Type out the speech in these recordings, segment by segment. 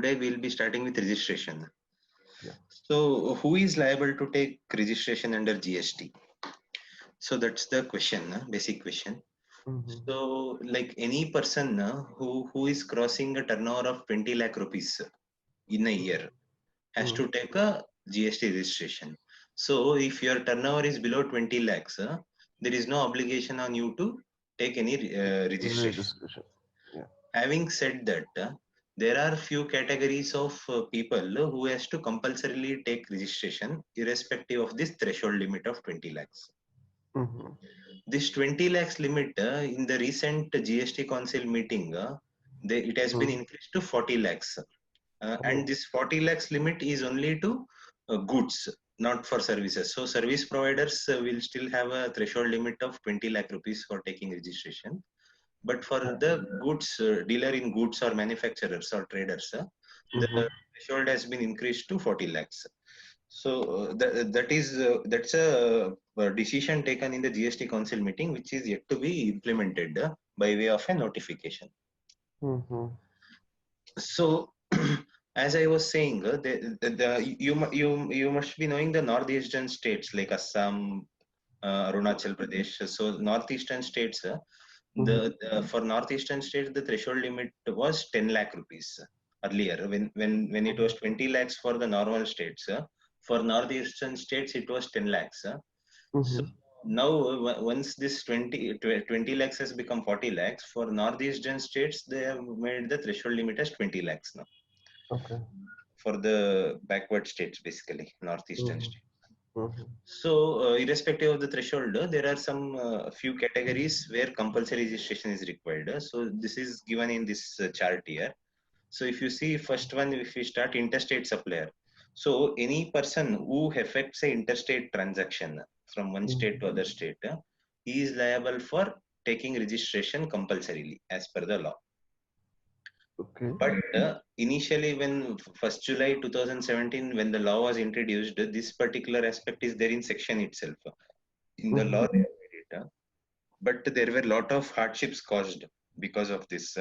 today we'll be starting with registration. Yeah. So, who is liable to take registration under GST? So that's the question, basic question. Mm-hmm. So, like any person who is crossing a turnover of 20 lakh rupees in a year has Mm-hmm. to take a GST registration. So, if your turnover is below 20 lakhs, there is no obligation on you to take any registration. Registration. Yeah. Having said that, there are few categories of people who has to compulsorily take registration irrespective of this threshold limit of 20 lakhs. Mm-hmm. This 20 lakhs limit in the recent GST Council meeting, it has been Mm-hmm. increased to 40 lakhs. And Oh. this 40 lakhs limit is only to goods, not for services. So service providers will still have a threshold limit of 20 lakh rupees for taking registration. But for the goods, dealer in goods or manufacturers or traders, the Mm-hmm. threshold has been increased to 40 lakhs. So that's a decision taken in the GST Council meeting, which is yet to be implemented by way of a notification. Mm-hmm. So, as I was saying, you must be knowing the northeastern states like Assam, Arunachal Pradesh. So northeastern states, Mm-hmm. for northeastern states, the threshold limit was 10 lakh rupees earlier. When it was 20 lakhs for the normal states, for northeastern states it was 10 lakhs. So Mm-hmm. now once this 20 lakhs has become 40 lakhs for northeastern states, they have made the threshold limit as 20 lakhs now Okay. for the backward states, basically northeastern Mm-hmm. states. Mm-hmm. So, irrespective of the threshold, there are some few categories where compulsory registration is required. So, this is given in this chart here. So, if you see first one, if we start interstate supplier, so any person who effects a interstate transaction from one state to Mm-hmm. other state, he is liable for taking registration compulsorily as per the law. Okay. But initially, when 1st July 2017, when the law was introduced, this particular aspect is there in section itself. In the Mm-hmm. law, they have made it. But there were a lot of hardships caused because of this.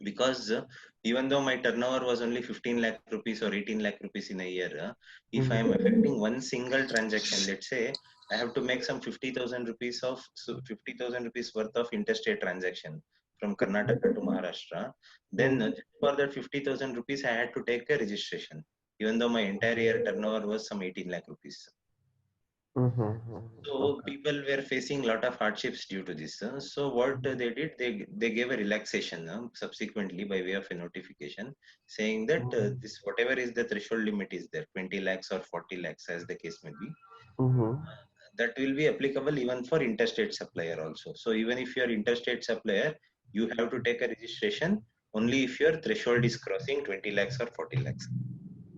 Because even though my turnover was only 15 lakh rupees or 18 lakh rupees in a year, if I am Mm-hmm. affecting one single transaction, let's say I have to make some 50,000 rupees of 50,000 rupees worth of interstate transaction from Karnataka to Maharashtra, then Mm-hmm. for that 50,000 rupees I had to take a registration, even though my entire year turnover was some 18 lakh rupees. Mm-hmm. So Okay. people were facing a lot of hardships due to this. So what they did, they gave a relaxation subsequently by way of a notification, saying that Mm-hmm. this whatever is the threshold limit is there, 20 lakhs or 40 lakhs as the case may be, Mm-hmm. that will be applicable even for interstate supplier also. So even if you are interstate supplier, you have to take a registration only if your threshold is crossing 20 lakhs or 40 lakhs.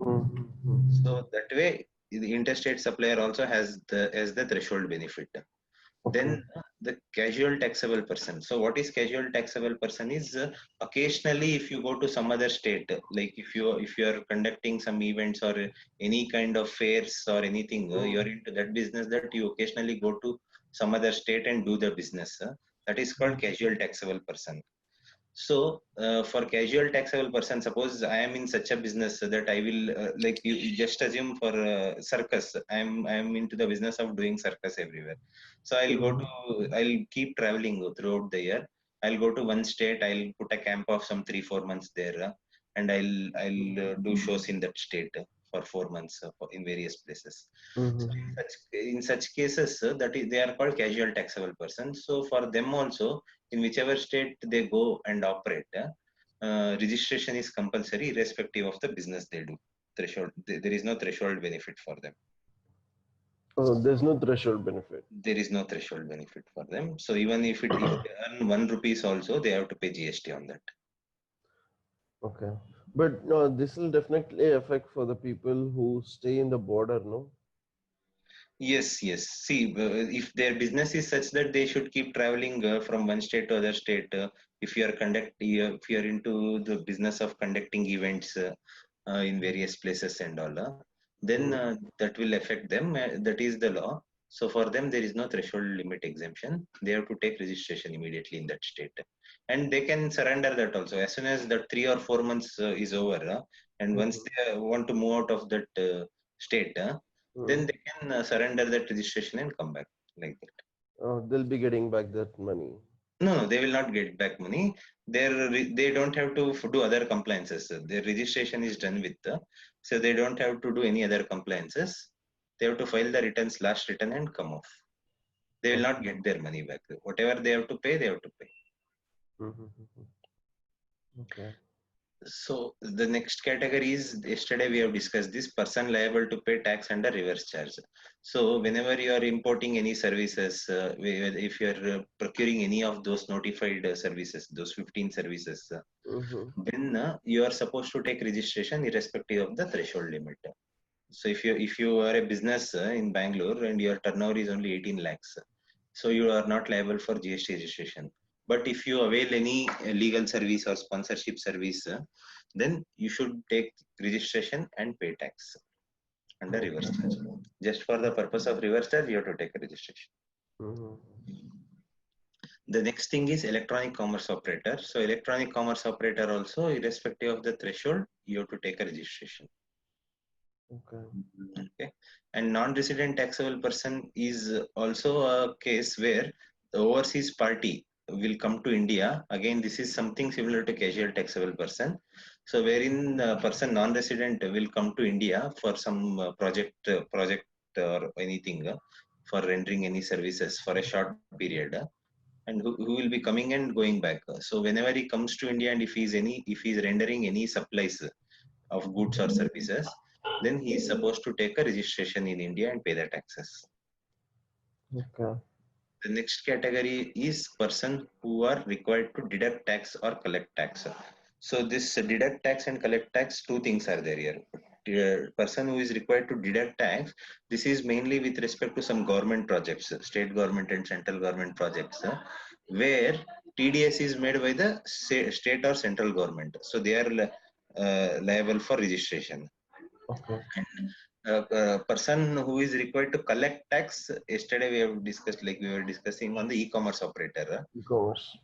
Mm-hmm. So that way, the interstate supplier also has the as the threshold benefit. Okay. Then the casual taxable person. So what is casual taxable person is occasionally if you go to some other state, like if you are conducting some events or any kind of fairs or anything, you're Mm-hmm. into that business that you occasionally go to some other state and do the business. That is called casual taxable person. So, for casual taxable person, suppose I am in such a business that I will like you just assume for circus. I'm into the business of doing circus everywhere. So I'll keep traveling throughout the year. I'll go to one state. I'll put a camp of some 3-4 months there, and I'll do shows in that state for 4 months in various places. So Mm-hmm. in such cases, they are called casual taxable persons. So for them also, in whichever state they go and operate, registration is compulsory irrespective of the business they do. Threshold, there is no threshold benefit for them. Oh, there's no threshold benefit. There is no threshold benefit for them. So even if they earn 1 rupees also, they have to pay GST on that. Okay. But no, this will definitely affect for the people who stay in the border, no? Yes, yes. See, if their business is such that they should keep traveling from one state to other state, if you are into the business of conducting events in various places and all, then Mm-hmm. that will affect them. That is the law. So for them, there is no threshold limit exemption. They have to take registration immediately in that state, and they can surrender that also as soon as the 3 or 4 months is over. And once Mhm. they want to move out of that state, then Mhm. they can surrender that registration and come back like that. They'll be getting back that money. No, no, they will not get back money. They don't have to do other compliances. Their registration is done with, so they don't have to do any other compliances. They have to file the returns, last return, and come off. They will not Okay. get their money back. Whatever they have to pay, they have to pay. Mhm. Okay. So the next category is, yesterday we have discussed this, person liable to pay tax under reverse charge. So whenever you are importing any services, if you are procuring any of those notified services, those 15 services, Mhm. then you are supposed to take registration irrespective of the threshold limit. So if you are a business in Bangalore and your turnover is only 18 lakhs, so you are not liable for GST registration. But if you avail any legal service or sponsorship service, then you should take registration and pay tax under reverse Okay. charge. Just for the purpose of reverse charge, you have to take a registration. Mhm. The next thing is electronic commerce operator. So electronic commerce operator also, irrespective of the threshold, you have to take a registration. Okay. Okay. And non-resident taxable person is also a case where the overseas party will come to India. Again, this is something similar to casual taxable person. So wherein the person non-resident will come to India for some project or anything, for rendering any services for a short period, and who will be coming and going back. So whenever he comes to India, and if he's rendering any supplies of goods or services, then he is supposed to take a registration in India and pay the taxes. Okay. The next category is person who are required to deduct tax or collect tax. So this deduct tax and collect tax, two things are there here. The person who is required to deduct tax, this is mainly with respect to some government projects, state government and central government projects, where TDS is made by the state or central government. So they are liable for registration. Okay. Person who is required to collect tax, yesterday we have discussed, like we were discussing on the e-commerce operator. Commerce.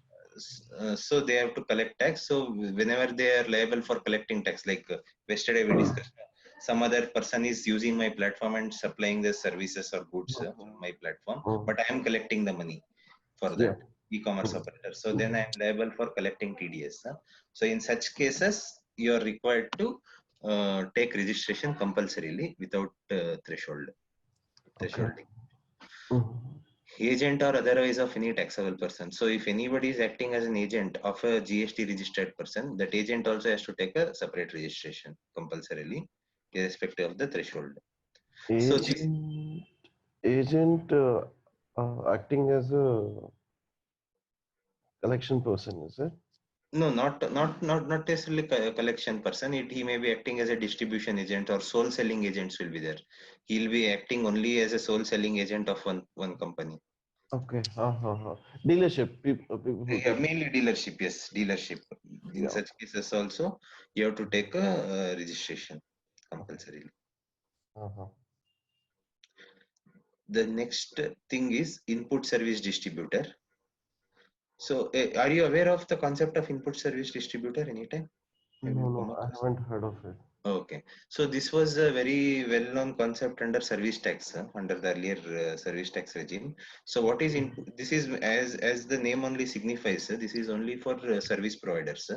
So they have to collect tax. So whenever they are liable for collecting tax, like yesterday we discussed, some other person is using my platform and supplying the services or goods on Mhm. my platform, Mhm. but I am collecting the money for that Yeah. e-commerce Mhm. operator. So then I Mhm. am liable for collecting TDS. So in such cases, you are required to take registration compulsorily without Okay. thresholding. Mhm. Agent or otherwise of any taxable person. So if anybody is acting as an agent of a GST registered person, that agent also has to take a separate registration compulsorily, irrespective of the threshold. So this, Agent. Agent acting as a collection person, is it? no, not necessarily collection person. He may be acting as a distribution agent or sole selling agents will be there. He'll be acting only as a sole selling agent of one company. Okay. Dealership. People who Yeah, take. mainly dealership. Yes, dealership. In Yeah. such cases also, you have to take a registration Okay. compulsorily. Uh-huh. The next thing is input service distributor. So, are you aware of the concept of input service distributor anytime? Have you come No, I across? haven't heard of it. Okay, so this was a very well-known concept under service tax, under the earlier service tax regime. So, what is input? This is as the name only signifies, this is only for service providers.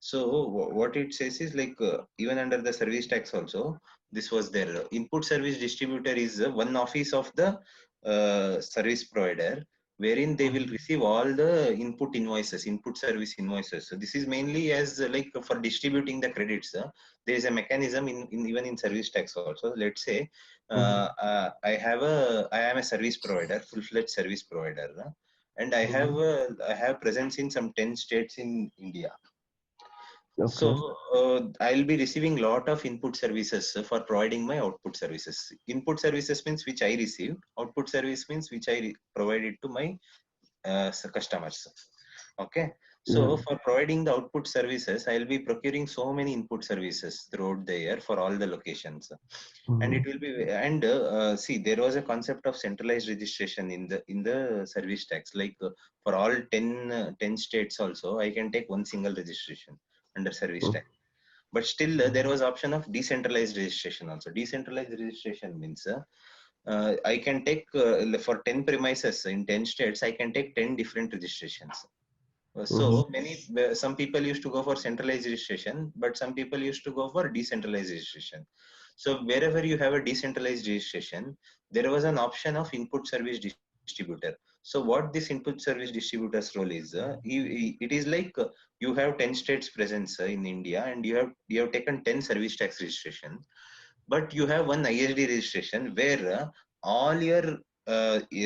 So what it says is like even under the service tax also, this was there. Input service distributor is one office of the service provider, wherein they will receive all the input invoices, input service invoices. So this is mainly as like for distributing the credits. There is a mechanism in even in service tax also. Let's say Mhm. I am a service provider, full-fledged service provider, and Mhm. I have presence in some 10 states in India. Okay. So I'll be receiving lot of input services for providing my output services. Input services means which I receive. Output service means which I provided to my customers. Okay. So Yeah. for providing the output services, I'll be procuring so many input services throughout the year for all the locations. And it Mhm. will be, and see, there was a concept of centralized registration in the service tax, like for all 10 states also I can take one single registration under service tax. But still there was option of decentralized registration also. Decentralized registration means I can take for 10 premises in 10 states, I can take 10 different registrations. So Mhm. many, some people used to go for centralized registration, but some people used to go for decentralized registration. So wherever you have a decentralized registration, there was an option of input service distributor. So what this input service distributor's role is, it is like you have 10 states presence in India, and you have taken 10 service tax registration, but you have one ISD registration where all your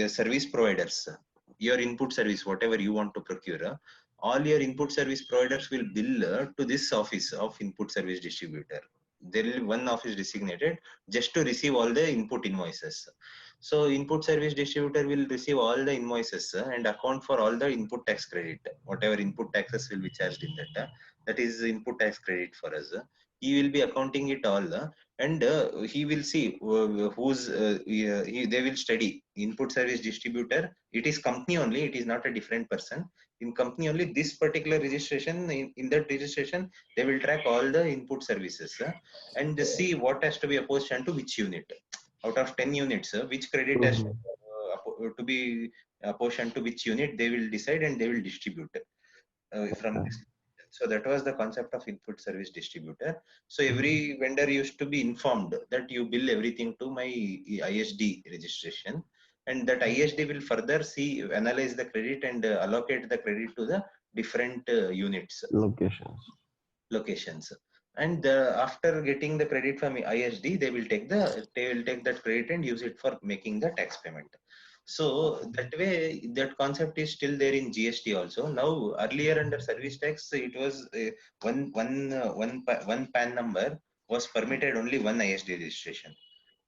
service providers, your input service, whatever you want to procure, all your input service providers will bill to this office of input service distributor. There will be one office designated just to receive all the input invoices. So input service distributor will receive all the invoices and account for all the input tax credit. Whatever input taxes will be charged in that, that is input tax credit for us. He will be accounting it all, and he will see they will study input service distributor. It is company only, it is not a different person. In company only, this particular registration, in that registration they will track all the input services, and see what has to be apportioned to which unit out of 10 units, which credit has Mhm. to be apportioned to which unit, they will decide and they will distribute from Okay. this. So that was the concept of input service distributor. So Mhm. every vendor used to be informed that you bill everything to my ISD registration, and that ISD will further see, analyze the credit and allocate the credit to the different units, Locations. locations. And after getting the credit from ISD, they will take that credit and use it for making the tax payment. So that way, that concept is still there in GST also. Now, earlier under service tax, it was one PAN number was permitted only one ISD registration.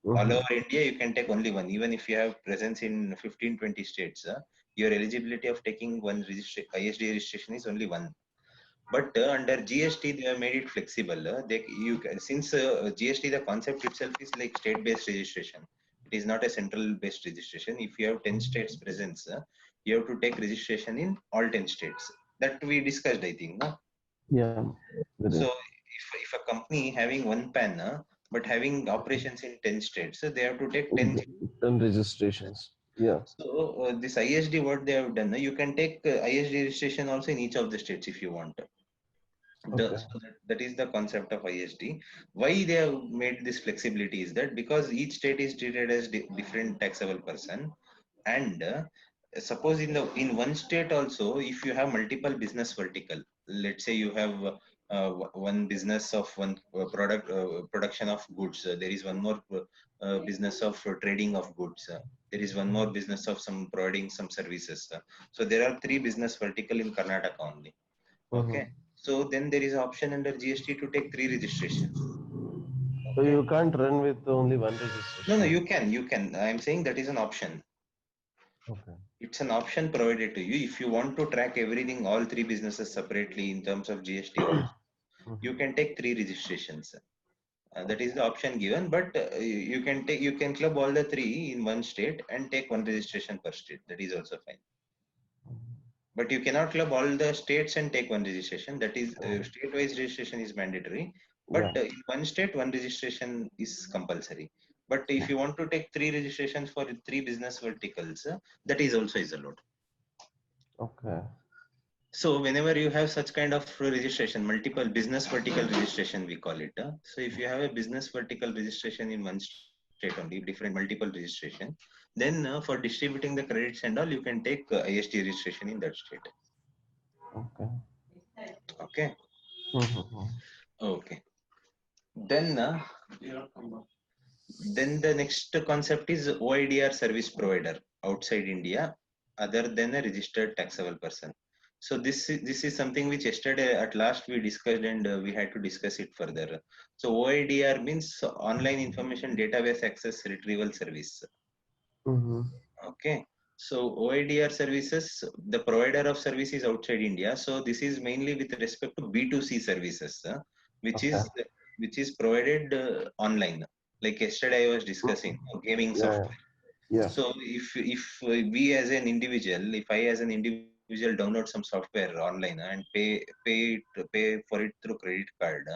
All Mhm. over India, you can take only one. Even if you have presence in 15-20 states, your eligibility of taking one ISD registration is only one. But under GST, they have made it flexible. Since GST, the concept itself is like state-based registration. It is not a central-based registration. If you have 10 states presence, you have to take registration in all 10 states. That we discussed, I think. No? Yeah. It So is. if a company having one PAN, but having operations in 10 states, so they have to take 10. And registrations. Yeah. So this ISD, what they have done, you can take ISD registration also in each of the states if you want. Okay. That is the concept of ISD. Why they have made this flexibility is that because each state is treated as different taxable person, and suppose in one state also, if you have multiple business vertical, let's say you have one business of one production of goods, there is one more business of trading of goods, there is one more business of some providing some services. So there are three business vertical in Karnataka only. Okay. Mhm. So then there is option under GST to take three registration. So Okay. you can't run with only one No, registration. you can. I'm saying that is an option. Okay. It's an option provided to you. If you want to track everything, all three businesses separately in terms of GST also, you Mhm. can take three registrations. That is Okay. the option given, but you can club all the three in one state and take one registration per state. That is also fine. But you cannot club all the states and take one registration. That is, Mhm. state-wise registration is mandatory. But Yeah. in one state, one registration is compulsory. But if you want to take three registrations for three business verticals, that is also is allowed. Okay. So whenever you have such kind of registration, multiple business vertical registration, we call it. So if you have a business vertical registration in one state only, different multiple registration, then for distributing the credits and all, you can take IST registration in that state. Okay. Okay. Mhm. Okay. Then, then the next concept is OIDR service provider outside India, other than a registered taxable person. So this is something which yesterday at last we discussed, and we had to discuss it further. So OIDR means online information database access retrieval service. Mhm. Okay. So OIDR services, the provider of service is outside India. So this is mainly with respect to B2C services, which Okay. is which is provided online. Like yesterday I was Mhm. discussing gaming Yeah. software. Yeah. So if we as an individual, if I as an individual download some software online and pay for it through credit card,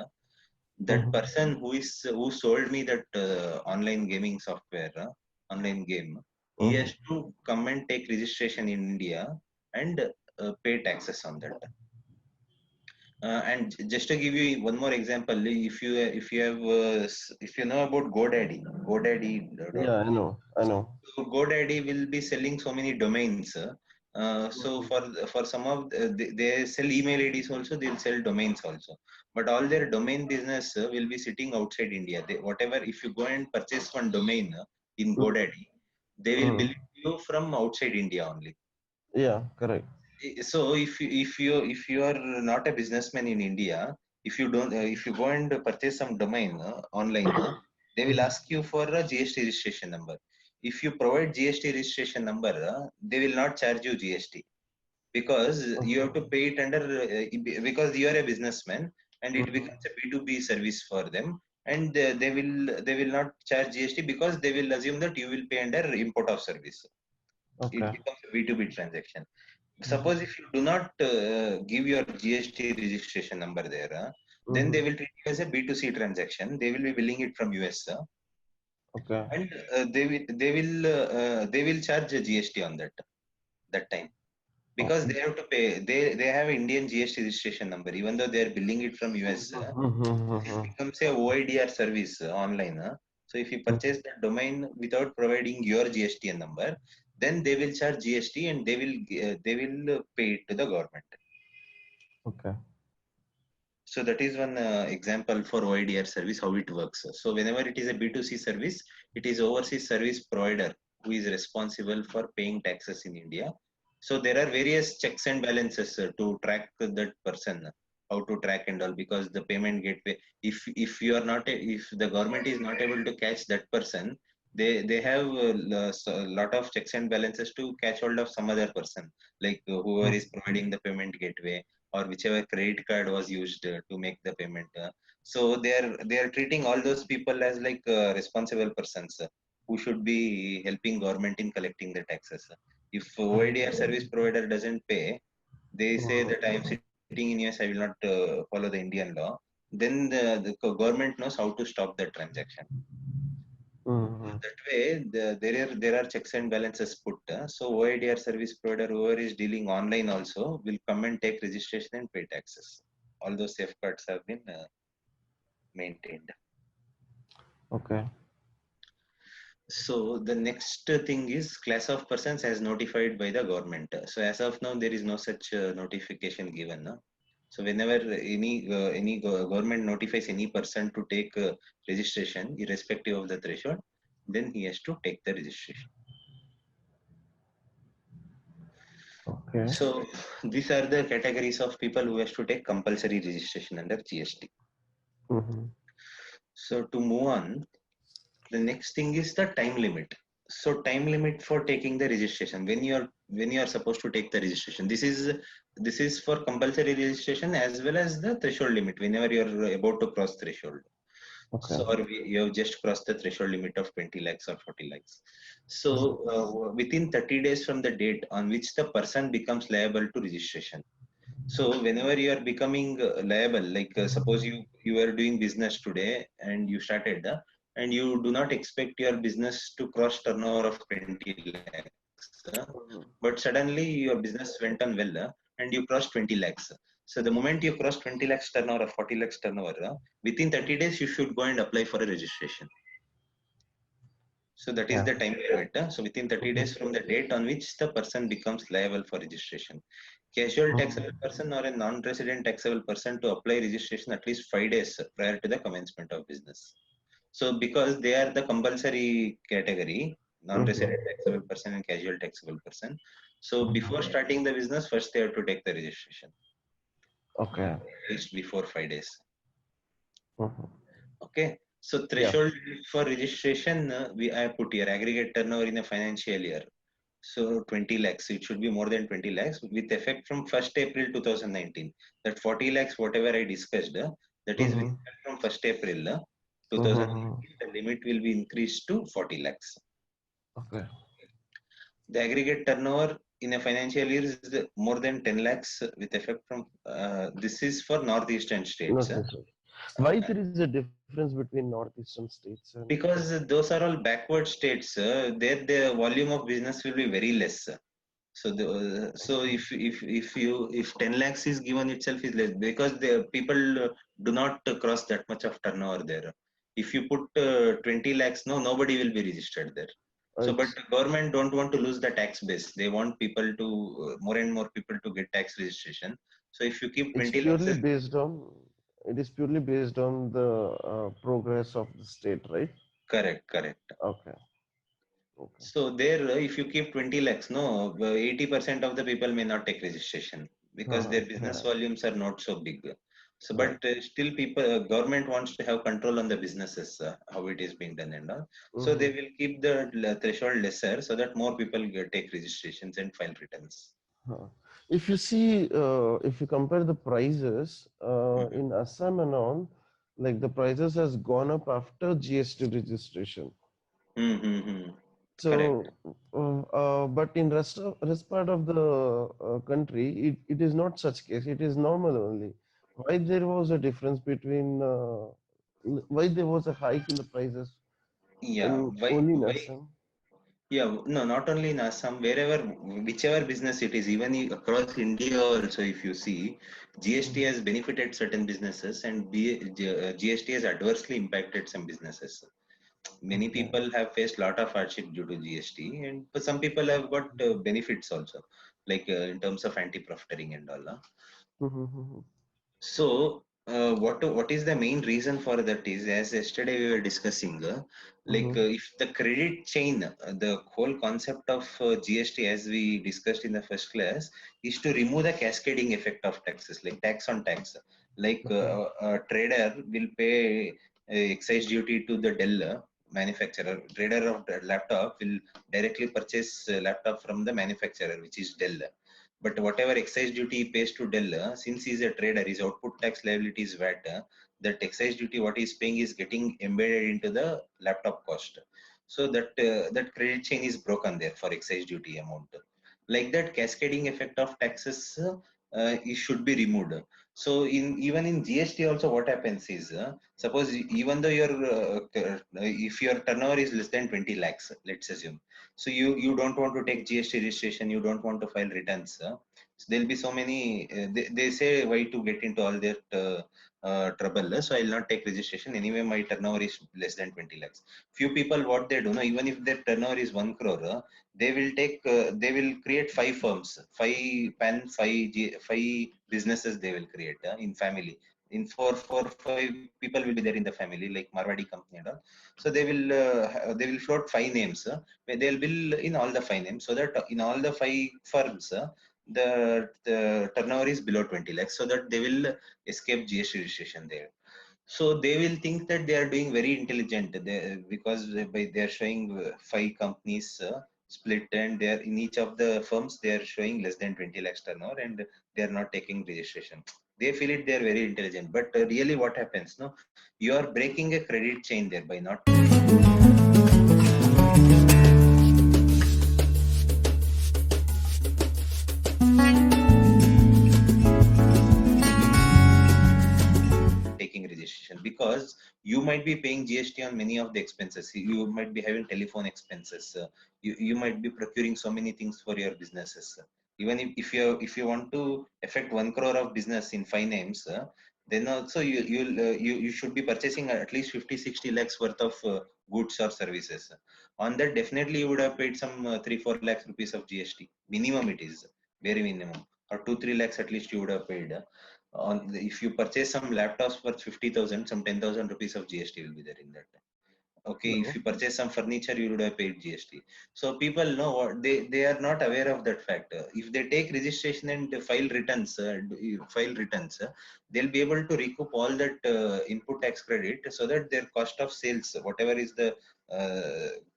that Mhm. person who sold me that online gaming software, online game, he Mhm. has to come and take registration in India and pay taxes on that. And just to give you one more example, if you know about Yeah, I GoDaddy.com. know. I know. So GoDaddy will be selling so many domains. So Mhm. for some of they sell email IDs also, they'll sell domains also. But all their domain business will be sitting outside India. Whatever, if you go and purchase one domain in Mhm. GoDaddy, they will bill Mhm. you from outside India only. Yeah, correct. So if you are not a businessman in India, if you don't if you go and purchase some domain online, they will Mhm. ask you for a GST registration number. If you provide GST registration number, they will not charge you GST, because you have to Mhm. pay it under because you are a businessman, and it Mhm. becomes a B2B service for them, and they will not charge GST because they will assume that you will pay under import of service. It Okay. becomes a B2B transaction. Mhm. Suppose if you do not give your GST registration number there, then they Mhm. will treat you as a B2C transaction. They will be billing it from US, Okay. and they will charge a GST on that time, because Okay. they have to pay. They have Indian GST registration number, even though they are billing it from US. This Mhm. becomes a OIDR service online. So if you Mhm. purchase the domain without providing your GSTN number, then they will charge GST, and they will pay it to the government. Okay. So that is one example for OIDR service, how it works. So whenever it is a B2C service, it is overseas service provider who is responsible for paying taxes in India. So there are various checks and balances to track that person, how to track and all, because the payment gateway, if you are not, if the government is not able to catch that person, they have a lot of checks and balances to catch hold of some other person, like whoever is Mhm. providing the payment gateway, or whichever credit card was used to make the payment. So they are treating all those people as like responsible persons who should be helping government in collecting the taxes. If OIDR service provider doesn't pay, they say that I am sitting in US, I will not follow the Indian law. Then the government knows how to stop that transaction. Mhm. That way, there are checks and balances put. So OIDR service provider, whoever is dealing online also, will come and take registration and pay taxes. All those safeguards have been maintained. Okay. So the next thing is class of persons as notified by the government. So as of now, there is no such notification given. So whenever government notifies any person to take registration, irrespective of the threshold, then he has to take the registration. Okay. So these are the categories of people who has to take compulsory registration under GST. Mhm. So to move on, the next thing is the time limit. So time limit for taking the registration, when you are supposed to take the registration. This is for compulsory registration as well as the threshold limit whenever you are about to cross threshold. Okay. So or you have just crossed the threshold limit of 20 lakhs or 40 lakhs. So within 30 days from the date on which the person becomes liable to registration. So whenever you are becoming liable, like suppose you are doing business today and you started, and you do not expect your business to cross turnover of 20 lakhs, Mhm. but suddenly your business went on well, and you crossed 20 lakhs. So the moment you cross 20 lakhs turnover or 40 lakhs turnover, within 30 days you should go and apply for a registration. So that is Yeah. the time limit. So within 30 Mhm. days from the date on which the person becomes liable for registration. Casual taxable Mhm. person or a non-resident taxable person to apply registration at least 5 days prior to the commencement of business. So because they are the compulsory category, Mhm. non-resident taxable person and casual taxable person. So before Mhm. starting the business, first they have to take the registration Okay. at least before 5 days. Mhm. Okay. So Yeah. threshold for registration, I put here aggregate turnover in a financial year. So 20 lakhs, it should be more than 20 lakhs with effect from 1st April 2019. That 40 lakhs, whatever I discussed, that is with Mm-hmm. effect from 1st April Mm-hmm. 2019, the limit will be increased to 40 lakhs. Okay. The aggregate turnover in a financial year is more than 10 lakhs with effect from, this is for northeastern states. Northeastern. Why there is a difference between northeastern states and Because those are all backward states, there the volume of business will be very less. So so if 10 lakhs is given itself is less because the people do not cross that much of turnover there. If you put 20 lakhs, no, nobody will be registered there. So, but it's the government don't want to lose the tax base. They want people to more and more people to get tax registration. So, if you keep it's 20 lakhs, purely based on it is purely based on the progress of the state, right? correct, correct. Okay. Okay. So there, if you keep 20 lakhs, no, 80% of the people may not take registration because Uh-huh. their business Yeah. volumes are not so big. So, Right. but still, people, government wants to have control on the businesses, how it is being done and all. So Mm-hmm. they will keep the threshold lesser so that more people take registrations and file returns. Huh. If you see, if you compare the prices in Assam and all, like the prices has gone up after GST registration. Mm-hmm. Correct. So, but in rest part of the country, it is not such case. It is normal only. Why there was a difference between why there was a hike in the prices Yeah. in only in Why Assam? Yeah, no, not only in Assam, wherever, whichever business it is, even across India also, if you see, GST Mhm. has benefited certain businesses and GST has adversely impacted some businesses. Many Okay. people have faced a lot of hardship due to GST, and but some people have got benefits also, like in terms of anti-profiteering and all. Mhm. So, what is the main reason for that is, as yesterday we were discussing, Mhm. if the credit chain, the whole concept of GST, as we discussed in the first class, is to remove the cascading effect of taxes, like tax on tax. Like Okay. a trader will pay excise duty to the Dell manufacturer. Trader of the laptop will directly purchase laptop from the manufacturer, which is Dell, but whatever excise duty he pays to Dell, since he's a trader, his output tax liability is VAT. That excise duty, what he's paying, is getting embedded into the laptop cost. So that credit chain is broken there for excise duty amount. Like that, cascading effect of taxes it should be removed. So in even in GST also, what happens is, suppose even though your if your turnover is less than 20 lakhs, let's assume, so you don't want to take GST registration, you don't want to file returns. So there'll be so many. They say why to get into all that trouble. So I'll not take registration anyway. My turnover is less than 20 lakhs. Few people, what they do, no, even if their turnover is 1 crore, they will take. They will create 5 firms, five businesses. They will create in family. In four, 5 people will be there in the family, like Marwadi company and all. So they will float 5 names. They'll bill in all the 5 names so that in all the 5 firms, the turnover is below 20 lakhs so that they will escape GST registration there. So they will think that they are doing very intelligent because they are showing 5 companies split, and they are in each of the firms they are showing less than 20 lakhs turnover and they are not taking registration. They feel it they are very intelligent, but really what happens? No, you are breaking a credit chain there by not taking registration, because you might be paying GST on many of the expenses. You might be having telephone expenses. You might be procuring so many things for your businesses. Even if you want to affect 1 crore of business in 5 names, then also you should be purchasing at least 50-60 lakhs worth of goods or services. On that, definitely you would have paid some 3-4 lakhs rupees of GST. Minimum it is, very minimum, or 2-3 lakhs at least you would have paid. If you purchase some laptops worth 50,000, some 10,000 rupees of GST will be there in that. Okay, if Hello. you purchase some furniture, you would have paid GST. So people know what they are not aware of that fact. If they take registration and file returns, they'll be able to recoup all that input tax credit so that their cost of sales, whatever is the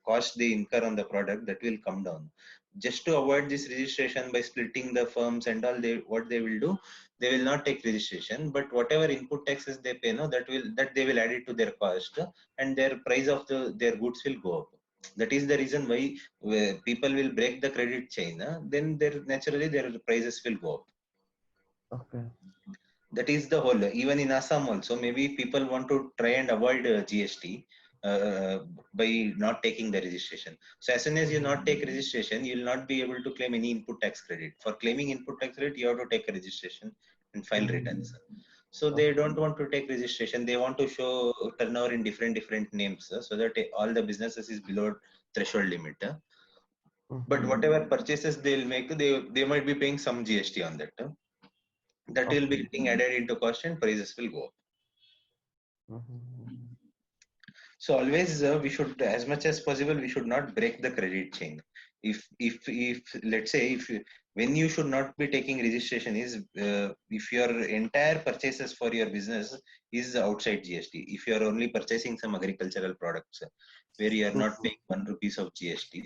cost they incur on the product, that will come down. just to avoid this registration by splitting the firms and all, what they will do, they will not take registration, but whatever input taxes they pay, no, that they will add it to their cost, and their price of their goods will go up. That is the reason why people will break the credit chain, then naturally their prices will go up. Okay. That is the whole. Even in Assam also, maybe people want to try and avoid GST by not taking the registration. So as soon as you not take registration, you will not be able to claim any input tax credit. For claiming input tax credit, you have to take a registration and file returns. So they don't want to take registration. They want to show turnover in different names, so that all the businesses is below threshold limit. But whatever purchases they'll make, they might be paying some GST on that. That will be getting added into cost and prices will go up. So always we should, as much as possible, we should not break the credit chain. If let's say, when you should not be taking registration is if your entire purchases for your business is outside GST. If you are only purchasing some agricultural products where you are not paying 1 rupees of GST,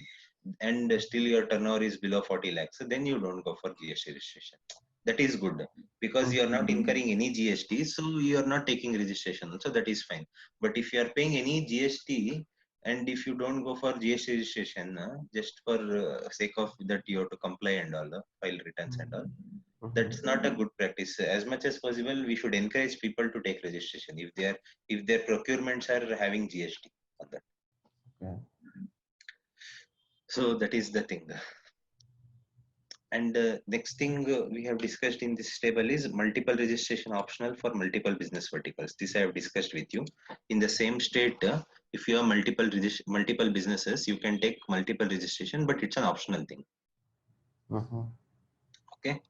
and still your turnover is below 40 lakhs, then you don't go for GST registration. That is good, because you are not incurring any GST, so you are not taking registration. So that is fine. But if you are paying any GST, and if you don't go for GST registration, just for sake of that you have to comply and all, file returns and all, that's not a good practice. As much as possible, we should encourage people to take registration if their procurements are having GST on that. Okay. So that is the thing. And next thing we have discussed in this table is multiple registration optional for multiple business verticals. This I have discussed with you. In the same state, if you have multiple businesses, you can take multiple registration, but it's an optional thing. Okay.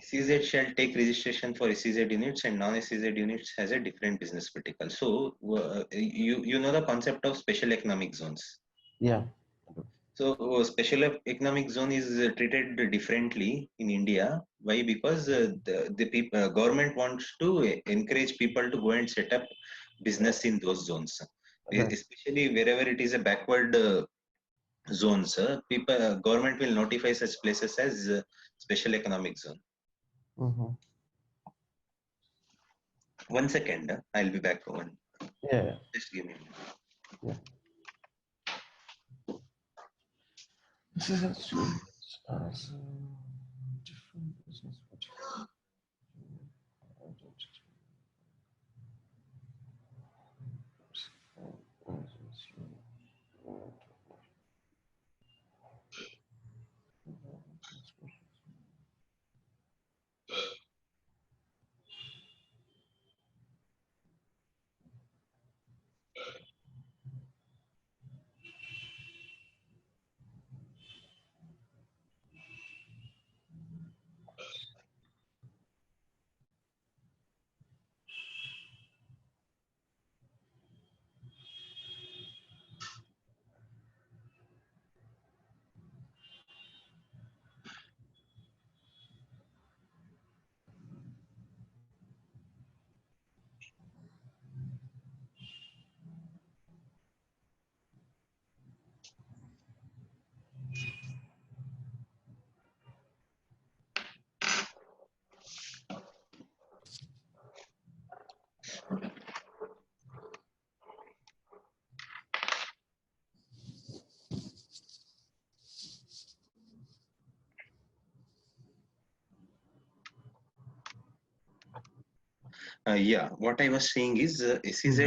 SEZ shall take registration for SEZ units, and non-SEZ units has a different business vertical. So you know the concept of special economic zones. Yeah. So special economic zone is treated differently in India. Why? Because the government wants to encourage people to go and set up business in those zones, especially wherever it is a backward zones. Government will notify such places as special economic zone. 1 second, I'll be back. Yeah. Just give me a minute. Yeah. This is actually as different business. Yeah, what I was saying is SEZ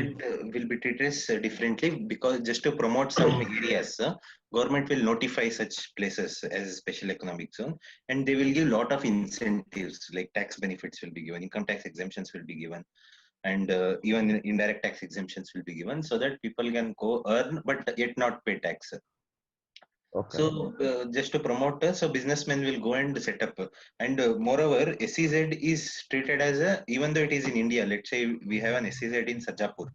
will be treated differently, because just to promote some areas, government will notify such places as special economic zone, and they will give lot of incentives, like tax benefits will be given, income tax exemptions will be given, and even indirect tax exemptions will be given, so that people can go earn but yet not pay tax. Okay. So just to promote, so businessmen will go and set up, and moreover, SEZ is treated as even though it is in India. Let's say we have an SEZ in Sajapur.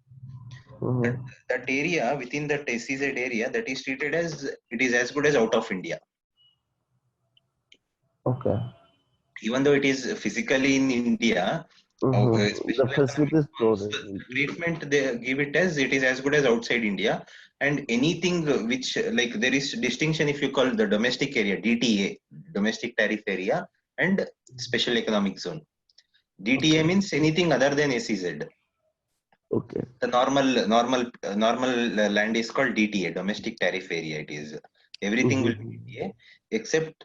That area, within that SEZ area, that is treated as it is as good as out of India. Okay. Even though it is physically in India, The facilities provided. treatment they give it as it is as good as outside India. and anything which like there is distinction if you call the domestic area DTA, domestic tariff area, and special economic zone. DTA Okay. means anything other than SEZ. Okay. The normal land is called DTA, domestic tariff area. It is everything will be Mm-hmm. DTA except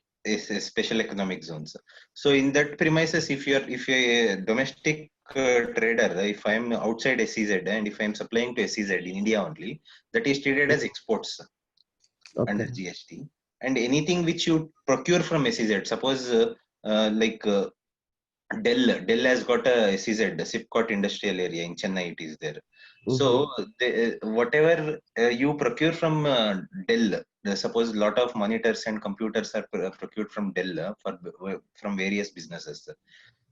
special economic zones. So in that premises, if you're a domestic trader, if I am outside SEZ and if I am supplying to SEZ in India only, that is treated as exports under Okay. GST. And anything which you procure from SEZ, suppose like Dell has got a SEZ, the Sipcot industrial area in Chennai. It is there. Mm-hmm. So whatever you procure from Dell, suppose a lot of monitors and computers are procured from Dell from various businesses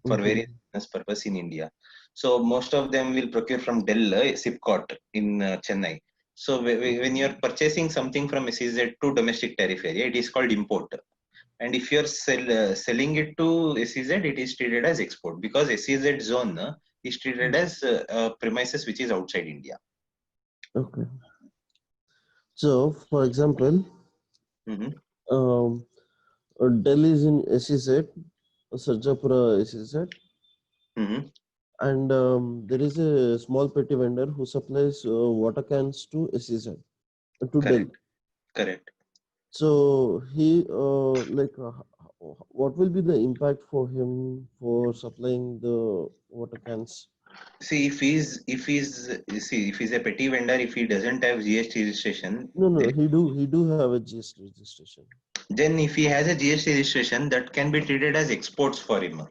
for Mm-hmm. various business purpose in India. So most of them will procure from Dell Sipcot in Chennai. So when you are purchasing something from SEZ to domestic tariff area, it is called import. And if you're selling it to SEZ, it is treated as export because SEZ zone is treated as premises which is outside India. Okay. So, for example, Hmm. um, Delhi is in SEZ, Sarjapura SEZ, Hmm. and there is a small petty vendor who supplies water cans to SEZ, to Delhi. Correct. Correct. So he what will be the impact for him for supplying the water cans? See, if he's a petty vendor, if he doesn't have GST registration, No, no, he do have a GST registration. then if he has a GST registration, that can be treated as exports for him. Oh,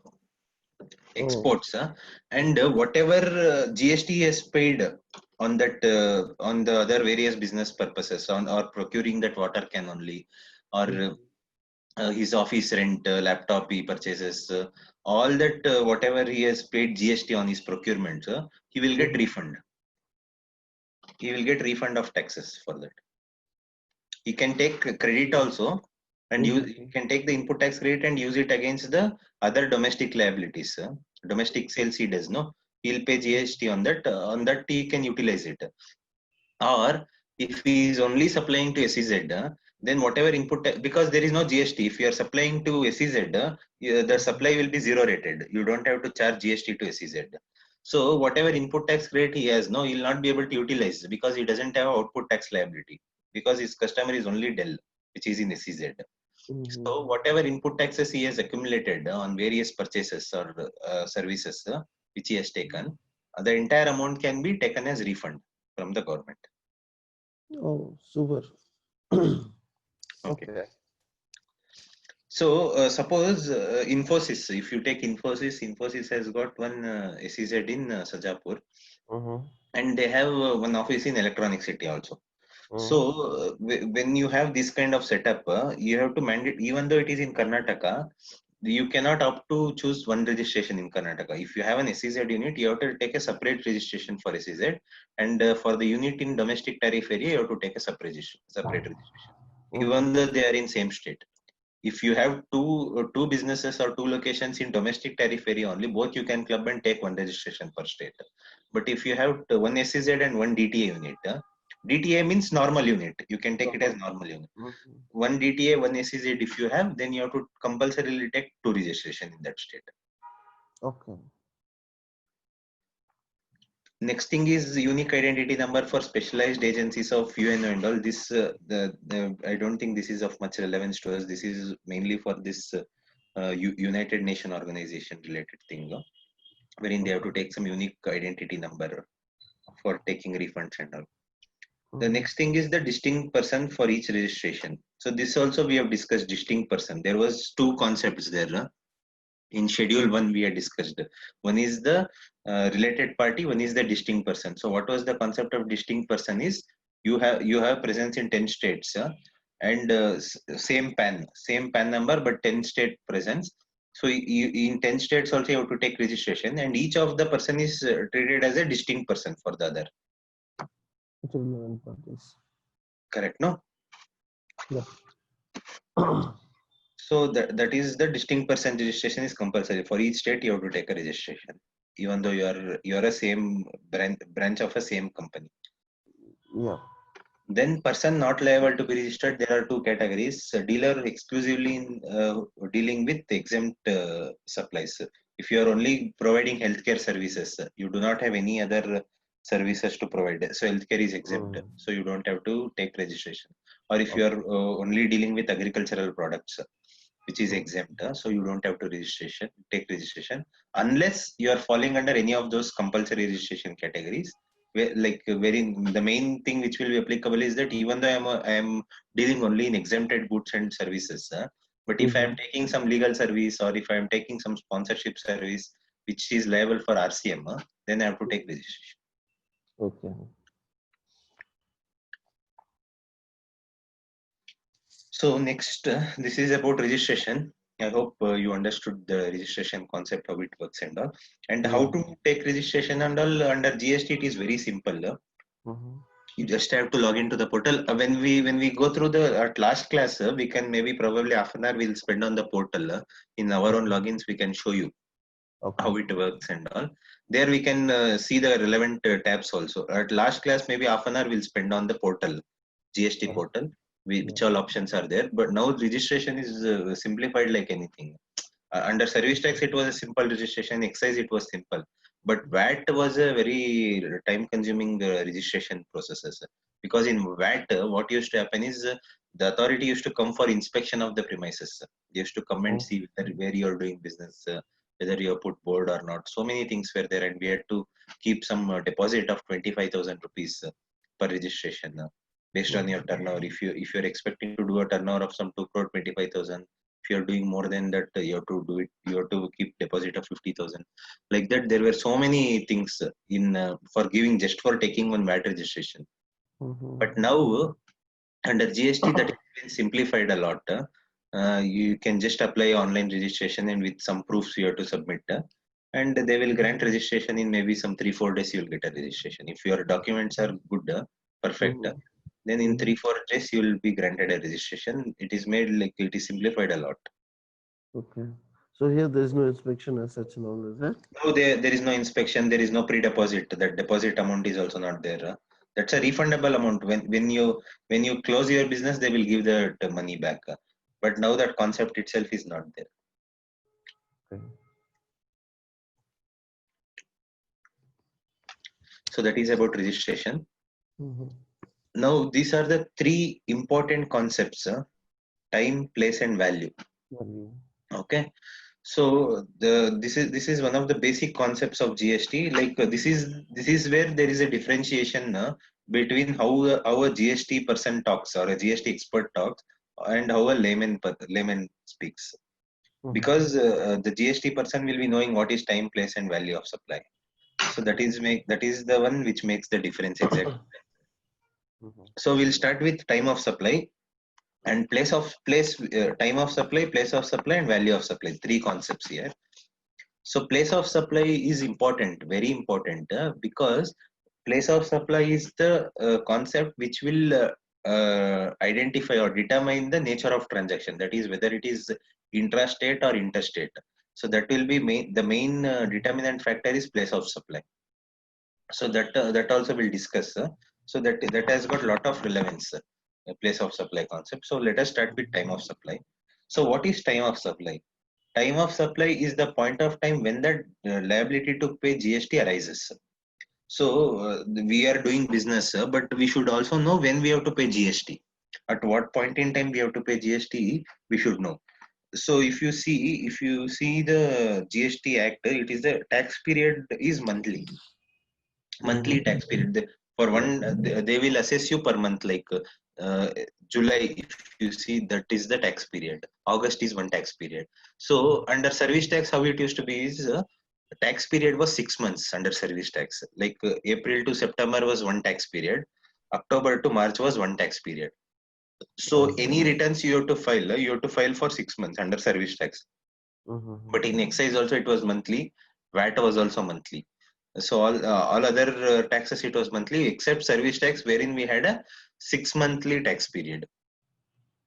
Exports, and whatever GST has paid on that on the other various business purposes on or procuring that water can only, or mhm. his office rent, laptop he purchases, all that whatever he has paid GST on his procurement, he will get Mhm. refund. He will get refund of taxes for that. He can take credit also, and he Mhm. can take the input tax credit and use it against the other domestic liabilities. Domestic sales he does no. He'll pay GST on that. On that he can utilize it. Or if he is only supplying to SEZ, then whatever because there is no GST. If you are supplying to SEZ, the supply will be zero rated. You don't have to charge GST to SEZ. So whatever input tax credit he has, no, he'll not be able to utilize because he doesn't have output tax liability because his customer is only Dell, which is in SEZ. So Mhm. whatever input taxes he has accumulated on various purchases or services which he has taken, the entire amount can be taken as refund from the government. Oh, super. Okay. Okay. So suppose Infosys, if you take Infosys has got one SEZ in Sajapur, Uh-huh. and they have one office in Electronic City also. So Uh-huh. when you have this kind of setup, you have to mandate, even though it is in Karnataka, you cannot opt to choose one registration in Karnataka. If you have an SEZ unit, you have to take a separate registration for SEZ, and for the unit in domestic tariff area, you have to take a separate registration, Uh-huh. even though they are in same state. If you have two businesses or two locations in domestic tariff area only, both you can club and take one registration per state. But if you have one SEZ and one DTA unit, DTA means normal unit, you can take it as Normal. normal unit. Mhm. One DTA, one SEZ if you have, then you have to compulsorily take two registration in that state. Okay. Next thing is unique identity number for specialized agencies of UNO and all. This I don't think this is of much relevance to us. This is mainly for this United Nation organization related thing, no? Wherein they have to Okay. take some unique identity number for taking refunds and all. The Mhm. next thing is the distinct person for each registration. So this also we have discussed distinct person. There was two concepts there. In schedule one we had discussed. One is the related party, one is the distinct person. So what was the concept of distinct person is you have presence in 10 states, and same pan number but 10 state presence. So in 10 states also you have to take registration, and each of the person is treated as a distinct person for the other. It's relevant parties. Correct, no? Yeah. So that is the distinct person registration is compulsory for each state. You have to take a registration, even though you are a same branch of a same company. Yeah. Then person not liable to be registered, there are two categories. A dealer exclusively in, dealing with exempt supplies. If you are only providing healthcare services, you do not have any other services to provide. So healthcare is exempt. Mm. So you don't have to take registration. Or if you Okay. are only dealing with agricultural products, which is Mm. exempt, so you don't have to take registration unless you are falling under any of those compulsory registration categories. Where, like wherein the main thing which will be applicable is that even though I am dealing only in exempted goods and services, but if I am Mhm. taking some legal service or if I am taking some sponsorship service which is liable for RCM, then I have to take registration. Okay. So next, this is about registration. I hope you understood the registration concept, how it works and all, and how Yeah. to take registration and all under GST. It is very simple. Mhm. You just have to log into the portal. When we go through the at last class, we can maybe probably half an hour we'll spend on the portal. In our own Mhm. logins, we can show you Okay. how it works and all. There we can see the relevant tabs also. At last class, maybe half an hour we'll spend on the portal, GST Yeah. portal, Yeah. which all options are there. But now registration is simplified like anything. Under service tax, it was a simple registration. Excise, it was simple. But VAT was a very time-consuming registration processes. Because in VAT, what used to happen is the authority used to come for inspection of the premises. They used to come and Oh. see where you are doing business, whether you have put board or not. So many things were there, and we had to keep some deposit of 25,000 rupees per registration. Based on your Mhm. turnover, if you're expecting to do a turnover of some 2 crore 25,000, if you're doing more than that, you have to do it, you have to keep deposit of 50,000. Like that, there were so many things in for giving just for taking one VAT registration. Mhm. But now under GST, that has been simplified a lot. You can just apply online registration, and with some proofs you have to submit, and they will grant registration in maybe some 3-4 days. You'll get a registration if your documents are good, perfect. Mhm. Then in Mhm. 3-4 days you will be granted a registration. It is made like it is simplified a lot. Okay. So here there is no inspection as such and all, is it? No, there is no inspection. There is no pre-deposit. That deposit amount is also not there. That's a refundable amount. When you close your business, they will give the money back. But now that concept itself is not there. Okay. So that is about registration. Mhm. Now these are the three important concepts: time, place, and value. Value. Okay. So this is one of the basic concepts of GST. Like this is where there is a differentiation between how a GST person talks or a GST expert talks and how a layman speaks. Mhm. Because the GST person will be knowing what is time, place, and value of supply. So that is the one which makes the difference exactly. Mhm. So we'll start with time of supply and time of supply, place of supply, and value of supply. Three concepts here. So place of supply is important, very important, because place of supply is the concept which will identify or determine the nature of transaction. That is whether it is intrastate or interstate. So that will be the main determinant factor is place of supply. So that also we'll discuss. So that has got a lot of relevance. Place of supply concept. So let us start with time of supply. So what is time of supply? Time of supply is the point of time when the liability to pay GST arises. So we are doing business, but we should also know when we have to pay GST. At what point in time we have to pay GST, we should know. So if you see the GST Act, it is the tax period is monthly Mhm. tax period. For one, they will assess you per month. Like uh, July, if you see, that is the tax period. August is one tax period. So under service tax, how it used to be is tax period was 6 months under service tax. Like April to September was one tax period. October to March was one tax period. So Okay. any returns you have to file for 6 months under service tax. Mhm. But in excise also it was monthly. VAT was also monthly. So all other taxes it was monthly except service tax, wherein we had a 6 monthly tax period.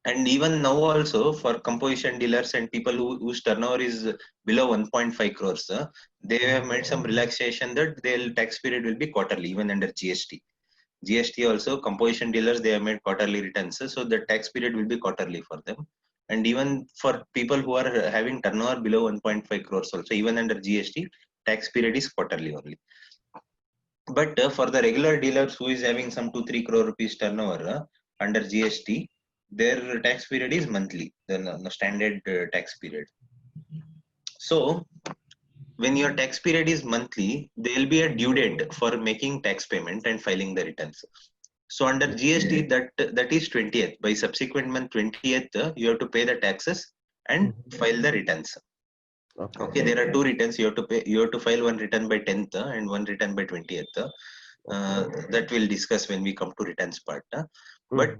And even now also for composition dealers and people whose turnover is below 1.5 crores, they have Mhm. made some relaxation that their tax period will be quarterly even under GST. GST also, composition dealers, they have made quarterly returns. So the tax period will be quarterly for them. And even for people who are having turnover below 1.5 crores also, even under GST, tax period is quarterly only. But for the regular dealers who is having some 2-3 crore rupees turnover under GST, their tax period is monthly, the standard tax period. So when your tax period is monthly, there will be a due date for making tax payment and filing the returns. So under GST, that is 20th. By subsequent month 20th, you have to pay the taxes and file the returns. Okay, there are two returns you have to pay. You have to file one return by 10th and one return by 20th. That we'll discuss when we come to returns part. But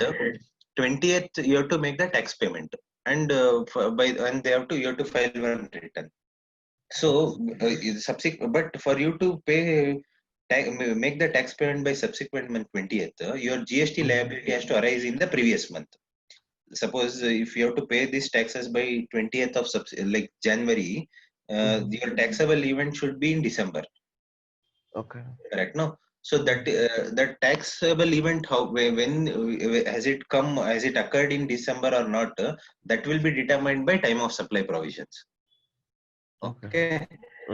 20th you have to make the tax payment, and you have to file one return. So but for you to pay make the tax payment by subsequent month 20th, your GST liability has to arise in the previous month. Suppose if you have to pay these taxes by 20th of like January, your taxable event should be in December. Okay. Correct, no? So that taxable event, when has it come, has it occurred in December or not? That will be determined by time of supply provisions. Okay.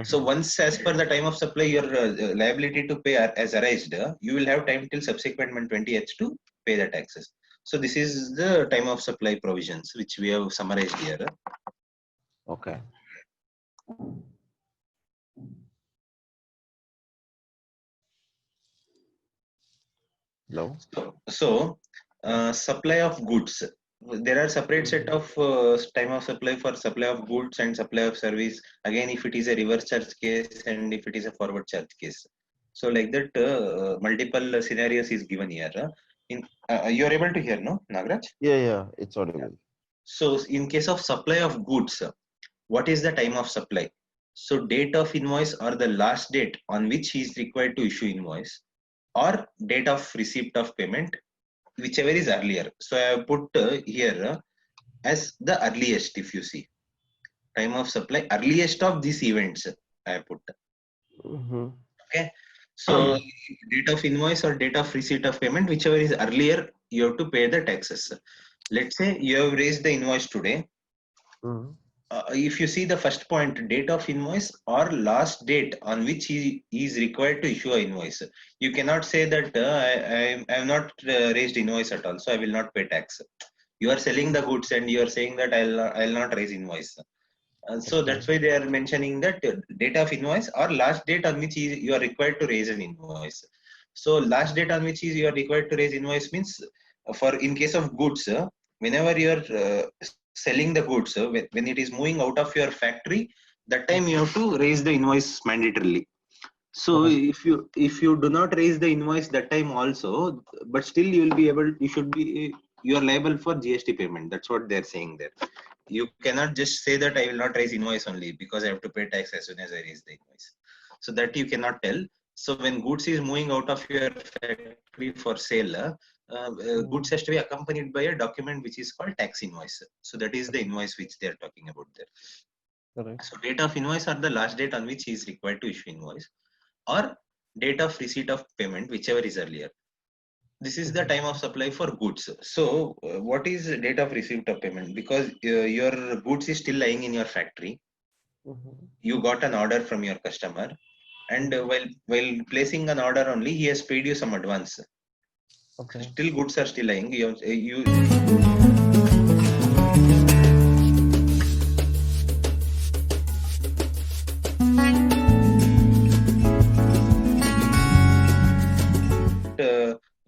So once, as per the time of supply, your liability to pay has arisen, you will have time till subsequent month 20th to pay the taxes. So this is the time of supply provisions which we have summarized here. Okay. No. So supply of goods. There are separate set of time of supply for supply of goods and supply of service. Again, if it is a reverse charge case and if it is a forward charge case. So like that, multiple scenarios is given here. You are able to hear, no, Nagraj? Yeah, it's audible. So in case of supply of goods, what is the time of supply? So date of invoice or the last date on which he is required to issue invoice, or date of receipt of payment, whichever is earlier. So I have put here as the earliest. If you see time of supply, earliest of these events I have put. Okay. So date of invoice or date of receipt of payment, whichever is earlier, you have to pay the taxes. Let's say you have raised the invoice today. If you see the first point, date of invoice or last date on which he is required to issue an invoice, you cannot say that I have not raised invoice at all, so I will not pay tax. You are selling the goods and you are saying that I'll not raise invoice. So that's why they are mentioning that date of invoice or last date on which you are required to raise an invoice. So last date on which you are required to raise invoice means, for in case of goods, whenever you are selling the goods, when it is moving out of your factory, that time you have to raise the invoice mandatorily. So if you do not raise the invoice that time also, but still you are liable for GST payment. That's what they're saying there. You cannot just say that I will not raise invoice only because I have to pay tax as soon as I raise the invoice. So that you cannot tell. So when goods is moving out of your factory for sale, goods has to be accompanied by a document which is called tax invoice. So that is the invoice which they are talking about there. Correct. So date of invoice or the last date on which he is required to issue invoice, or date of receipt of payment, whichever is earlier. This is the time of supply for goods. So what is date of receipt of payment? Because your goods is still lying in your factory. You got an order from your customer, and while placing an order only, he has paid you some advance. Okay. Still goods are still lying. You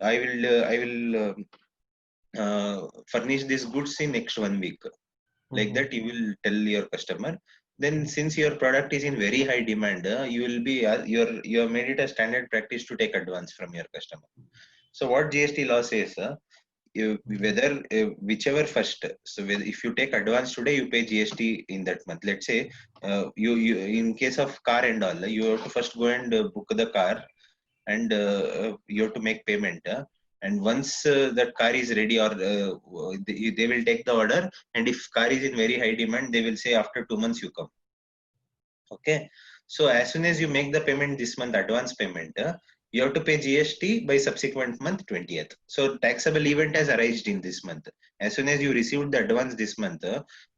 I will furnish these goods in next 1 week. Like that, you will tell your customer. Then, since your product is in very high demand, you will be you have made it a standard practice to take advance from your customer. So, what GST law says, whether whichever first. So, if you take advance today, you pay GST in that month. Let's say you in case of car and all, you have to first go and book the car, and you have to make payment. And once that car is ready, or they will take the order, and if car is in very high demand, they will say after 2 months you come. Okay. So as soon as you make the payment this month, advance payment, you have to pay GST by subsequent month 20th. So taxable event has arisen in this month. As soon as you received the advance this month,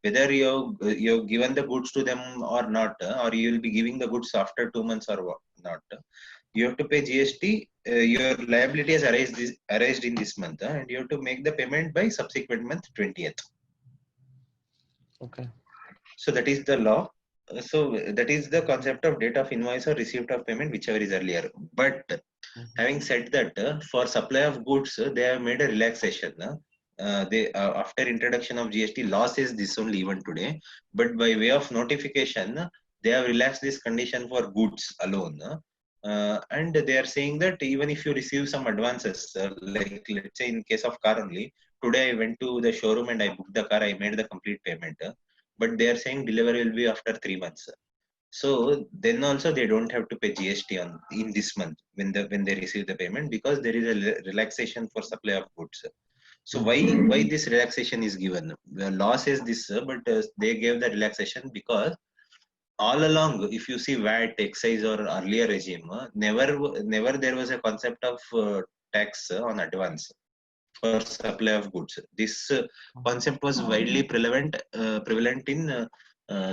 whether you've given the goods to them or not, or you will be giving the goods after 2 months or not, you have to pay GST. Your liability has arisen in this month, and you have to make the payment by subsequent month 20th. Okay. So that is the law. So that is the concept of date of invoice or receipt of payment, whichever is earlier. But having said that, for supply of goods, they have made a relaxation. They after introduction of GST, law says this only even today. But by way of notification, they have relaxed this condition for goods alone. And they are saying that even if you receive some advances, like let's say in case of car only, today I went to the showroom and I booked the car, I made the complete payment. But they are saying delivery will be after 3 months. So then also they don't have to pay GST on in this month when they receive the payment, because there is a relaxation for supply of goods. So why this relaxation is given? The law says this, but they gave the relaxation because all along, if you see VAT, excise or earlier regime, never there was a concept of tax on advance for supply of goods. This concept was widely prevalent in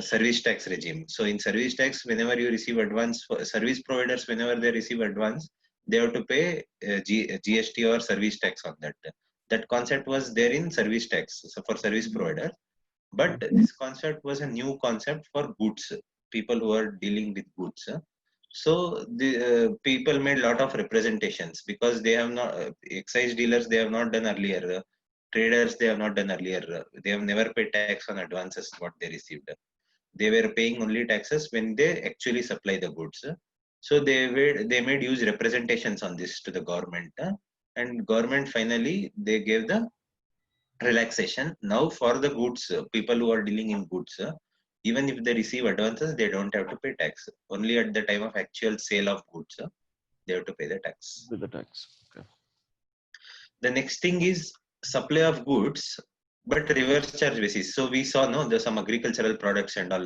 service tax regime. So in service tax, whenever you receive advance, service providers, whenever they receive advance, they have to pay GST or service tax on that. That concept was there in service tax, so for service provider. But this concept was a new concept for goods, people who are dealing with goods. So the people made a lot of representations, because they have not excise dealers, they have not done earlier. Traders, they have not done earlier. They have never paid tax on advances what they received. They were paying only taxes when they actually supply the goods. So they made huge representations on this to the government, and government finally they gave the relaxation. Now for the goods, people who are dealing in goods, even if they receive advances, they don't have to pay tax. Only at the time of actual sale of goods, they have to pay the tax. With the tax. Okay. The next thing is supply of goods, but reverse charge basis. So we saw no, there's some agricultural products and all,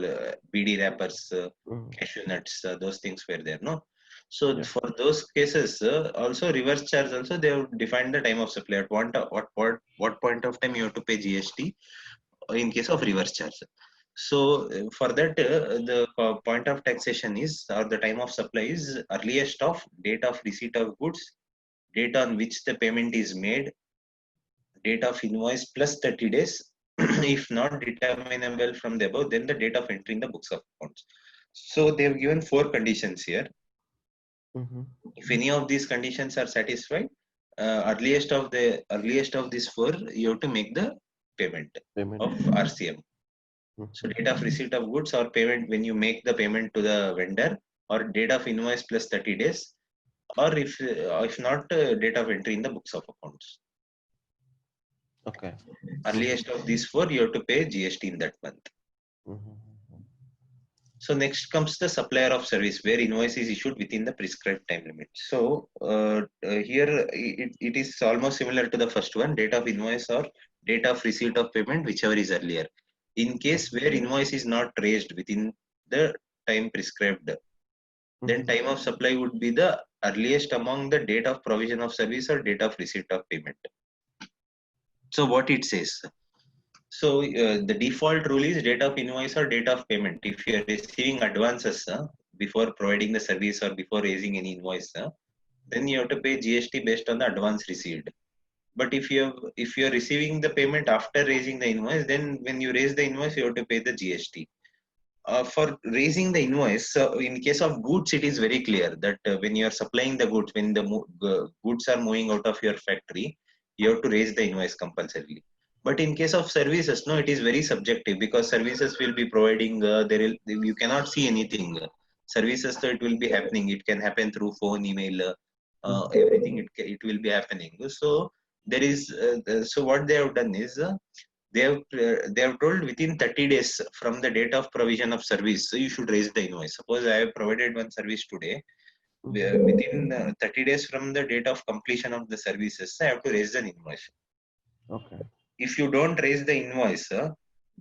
BD wrappers, cashew nuts, those things were there. No, so Yeah. for those cases, also reverse charge. Also, they have defined the time of supply. At what point of time you have to pay GST in case of reverse charge. So for that, the point of taxation is, or the time of supply is earliest of date of receipt of goods, date on which the payment is made, date of invoice plus 30 days. If not determinable from the above, then the date of entering the books of accounts. So they have given 4 conditions here. If any of these conditions are satisfied, earliest of these 4, you have to make the payment of RCM. So date of receipt of goods or payment when you make the payment to the vendor, or date of invoice plus 30 days, or if not, date of entry in the books of accounts. Okay. Earliest of these 4, you have to pay GST in that month. So next comes the supplier of service, where invoice is issued within the prescribed time limit. So here it is almost similar to the first one, date of invoice or date of receipt of payment, whichever is earlier. In case where invoice is not raised within the time prescribed, then time of supply would be the earliest among the date of provision of service or date of receipt of payment. So what it says. So the default rule is date of invoice or date of payment. If you are receiving advances before providing the service or before raising any invoice, then you have to pay GST based on the advance received. But if you are receiving the payment after raising the invoice, then when you raise the invoice, you have to pay the GST. For raising the invoice, in case of goods, it is very clear that when you are supplying the goods, when the goods are moving out of your factory, you have to raise the invoice compulsorily. But in case of services, no, it is very subjective, because services will be providing, you cannot see anything. Services, so it will be happening. It can happen through phone, email, everything. It will be happening. So there is, so what they have done is, they have told within 30 days from the date of provision of service, so you should raise the invoice. Suppose I have provided one service today, within 30 days from the date of completion of the services, I have to raise an invoice. Okay. If you don't raise the invoice,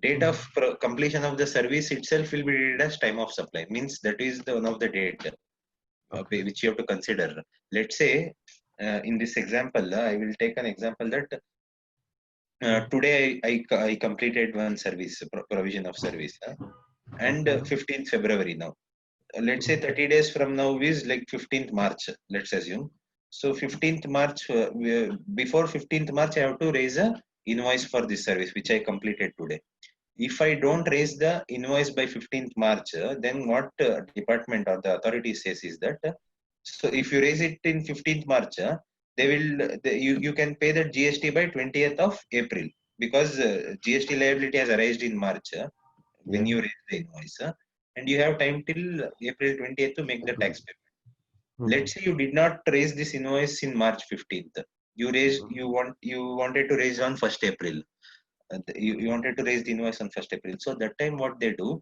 date of completion of the service itself will be treated as time of supply. Means that is the one of the date. which you have to consider. Let's say in this example, I will take an example that today I completed one service, provision of service, and 15th February now. Let's say 30 days from now is like 15th March, let's assume. So 15th March, before 15th March, I have to raise a invoice for this service, which I completed today. If I don't raise the invoice by 15th March, then what department or the authority says is that, so if you raise it in 15th March, you can pay the GST by 20th of April, because GST liability has arisen in March when Yeah. you raise the invoice, and you have time till April 20th to make the tax payment. Let's say you did not raise this invoice in March 15th. You wanted to raise on 1st April. You wanted to raise the invoice on 1st April. So that time what they do,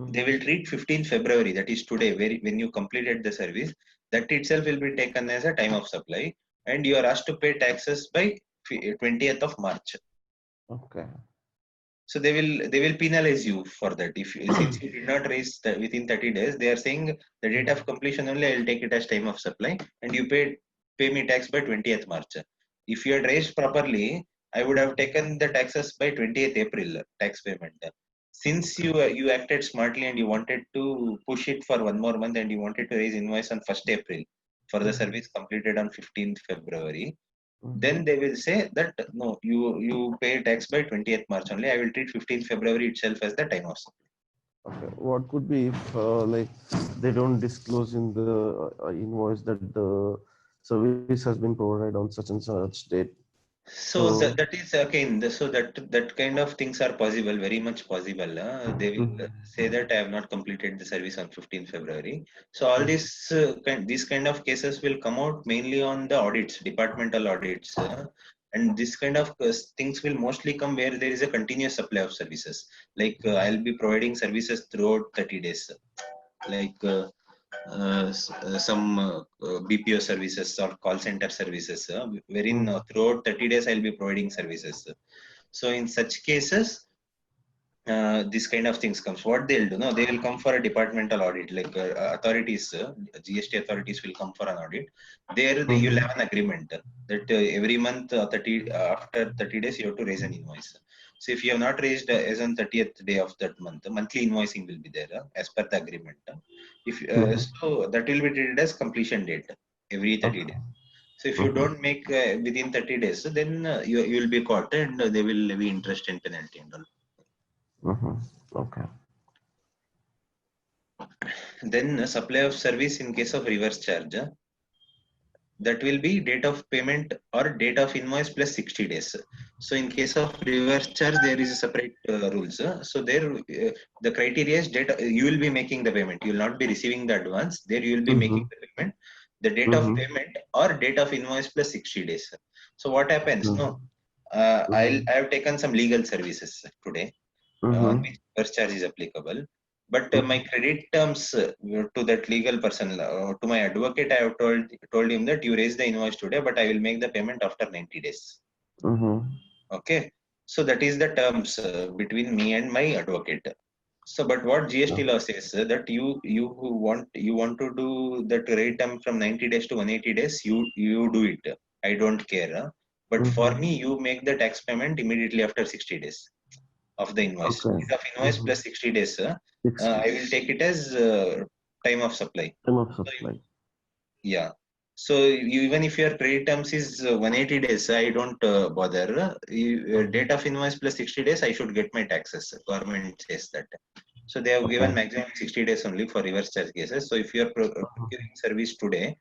they will treat 15th February, that is today, when you completed the service, that itself will be taken as a time of supply, and you are asked to pay taxes by 20th of March. Okay. So they will penalize you for that. If since you did not raise within 30 days, they are saying the date of completion only, I will take it as time of supply, and you pay me tax by 20th March. If you had raised properly, I would have taken the taxes by 20th April tax payment. Since you acted smartly and you wanted to push it for one more month, and you wanted to raise invoice on 1st April for the service completed on 15th February, then they will say that no, you pay tax by 20th March only. I will treat 15th February itself as the time of supply. Okay. What could be if like they don't disclose in the invoice that the service has been provided on such and such date? So So that is again, so that kind of things are possible, very much possible. They will say that I have not completed the service on 15th February. So all these kind of cases will come out mainly on the audits, departmental audits, and this kind of things will mostly come where there is a continuous supply of services. Like I'll be providing services throughout 30 days, like some BPO services or call center services, wherein throughout 30 days I'll be providing services. So in such cases, this kind of things comes. What they'll do, no, they will come for a departmental audit. Like authorities, GST authorities will come for an audit. There you'll have an agreement that every month, after 30 days, you have to raise an invoice. So if you have not raised as on 30th day of that month, monthly invoicing will be there as per the agreement. If So that will be treated as completion date every 30 days. So if you don't make within 30 days, then you will be caught, and there will be interest and penalty and all. okay. Then supply of service in case of reverse charge, that will be date of payment or date of invoice plus 60 days. So in case of reverse charge, there is a separate rules. So there the criteria is data. You will be making the payment. You will not be receiving the advance. There you will be making the payment. The date of payment or date of invoice plus 60 days. So what happens? No, I have taken some legal services today on which reverse charge is applicable. But my credit terms to that legal person, to my advocate, I have told him that you raise the invoice today, but I will make the payment after 90 days. Okay, so that is the terms between me and my advocate. So, but what GST law says that you want to do that rate term from 90 days to 180 days, you do it. I don't care. But for me, you make the tax payment immediately after 60 days of the invoice. Okay. Date of invoice plus 60 days, 60 I will take it as time of supply. time of So, supply. yeah. So even if your credit terms is 180 days, I don't bother. Date of invoice plus 60 days, I should get my taxes. Government says that. So they have given maximum 60 days only for reverse charge cases. So if you are procuring service today,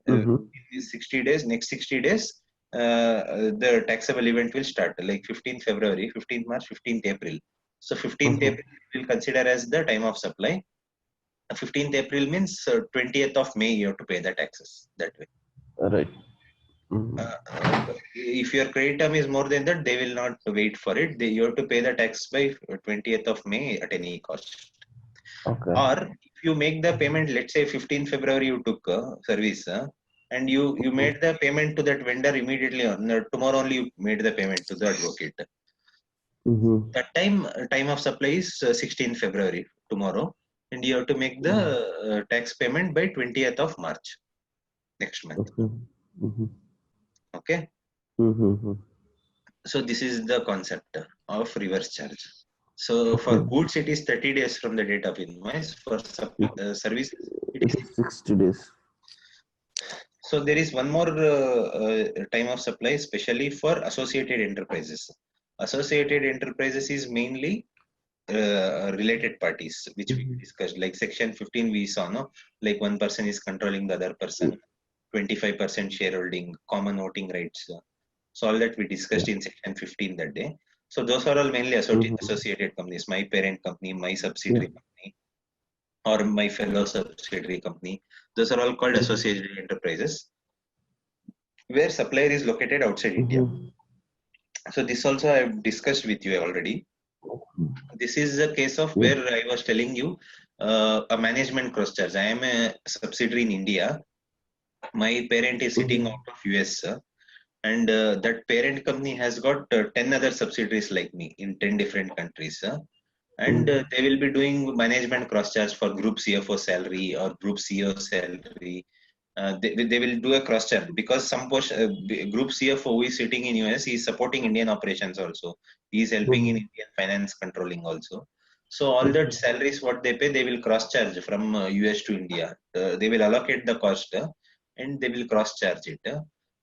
in these 60 days, next 60 days, the taxable event will start like 15th February, 15th March, 15th April. So 15th April will consider as the time of supply. 15th April means 20th of May you have to pay the taxes that way. Right. If your credit term is more than that, they will not wait for it. You have to pay the tax by 20th of May at any cost. Okay. Or if you make the payment, let's say 15th February you took service, and you made the payment to that vendor immediately, tomorrow only you made the payment to the advocate. That time of supply is 16th February, tomorrow. and you have to make the tax payment by 20th of March next month. Okay. Mm-hmm. Okay. Mm-hmm. So this is the concept of reverse charge. So for goods, it is 30 days from the date of invoice. For services, it It is. is 60 days. So there is one more time of supply, especially for associated enterprises. Associated enterprises is mainly related parties, which we discussed. Like section 15, we saw, no, like one person is controlling the other person, 25% shareholding, common voting rights. So all that we discussed in section 15 that day. So those are all mainly associated companies, my parent company, my subsidiary company, or my fellow subsidiary company. Those are all called associated enterprises, where supplier is located outside India. So this also I have discussed with you already. This is a case of where I was telling you a management cross charge. I am a subsidiary in India. My parent is sitting out of US, and that parent company has got 10 other subsidiaries like me in 10 different countries. And they will be doing management cross charge for group CFO salary or group CEO salary. They will do a cross check because some group CFO who is sitting in US, he is supporting Indian operations also. He is helping in Indian finance controlling also. So all that salaries what they pay, they will cross charge from US to India. They will allocate the cost and they will cross charge it.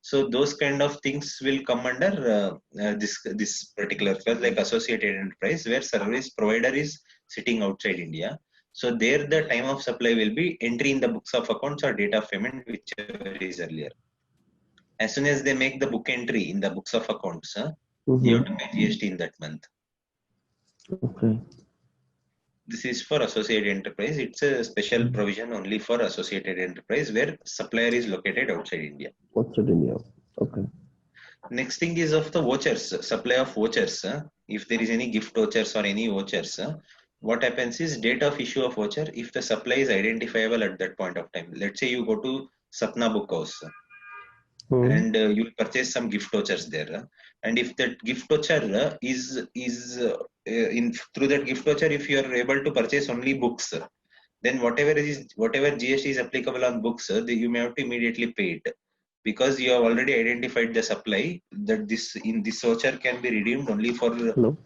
So those kind of things will come under this particular clause, like associated enterprise, where service provider is sitting outside India. So there the time of supply will be entry in the books of accounts or date of payment, whichever is earlier. As soon as they make the book entry in the books of accounts, you have to pay GST in that month. Okay. This is for associated enterprise. It's a special provision only for associated enterprise where supplier is located outside India. Outside India. Okay. Next thing is of the vouchers, supply of vouchers. If there is any gift vouchers or any vouchers, what happens is date of issue of voucher, if the supply is identifiable at that point of time. Let's say you go to Sapna Book House and you purchase some gift vouchers there. And if that gift voucher is in through that gift voucher, if you are able to purchase only books, then whatever GST is applicable on books, you may have to immediately pay it, because you have already identified the supply that this in this voucher can be redeemed only for Hello.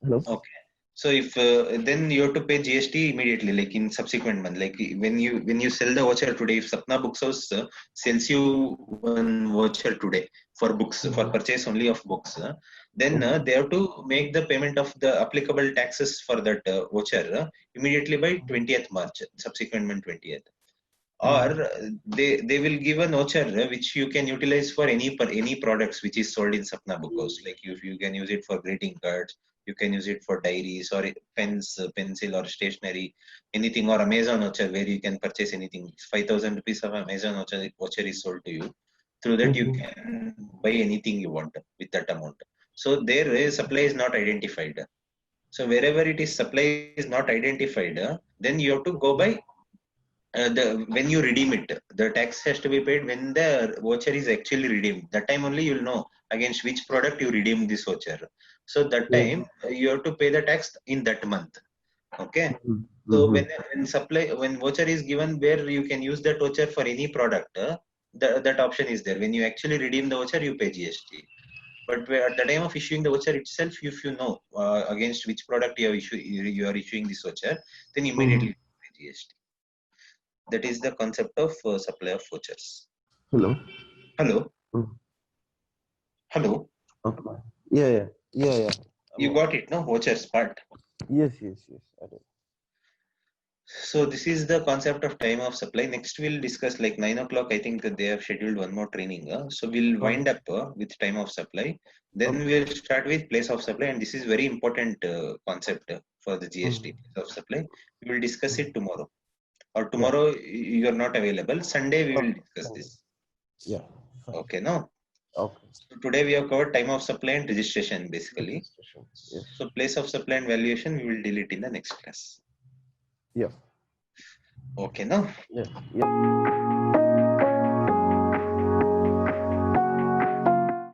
Hello. okay. So if then you have to pay GST immediately, like in subsequent month. Like when you sell the voucher today, if Sapna Books House sells you one voucher today for books, for purchase only of books, then they have to make the payment of the applicable taxes for that voucher immediately by 20th March, subsequent month 20th. Or they will give a voucher which you can utilize for any products which is sold in Sapna Book House. Like you can use it for greeting cards, you can use it for diaries or pens, pencil or stationery, anything, or Amazon voucher where you can purchase anything. 5,000 rupees of Amazon voucher is sold to you. Through that you can buy anything you want with that amount. So there is supply is not identified. So wherever it is supply is not identified, then you have to go by when you redeem it. The tax has to be paid when the voucher is actually redeemed. That time only you'll know against which product you redeem this voucher. So that time you have to pay the tax in that month. Okay. So when voucher is given where you can use that voucher for any product, that option is there. When you actually redeem the voucher, you pay GST. But at the time of issuing the voucher itself, if you know against which product you are issuing this voucher, then immediately pay GST. That is the concept of supply of vouchers. Hello. Hello. Hello. Okay. Yeah. You got it, no? Vouchers part. Yes. I did. So this is the concept of time of supply. Next we'll discuss like 9 o'clock. I think they have scheduled one more training. So we'll wind up with time of supply. Then we'll start with place of supply. And this is very important concept for the GST place of supply. We will discuss it tomorrow. Or tomorrow you are not available. Sunday we will discuss this. Yeah. Okay, no? Okay. So today we have covered time of supply and registration basically. Yes. So place of supply and valuation we will deal it in the next class. Yeah. Okay, no? Yeah.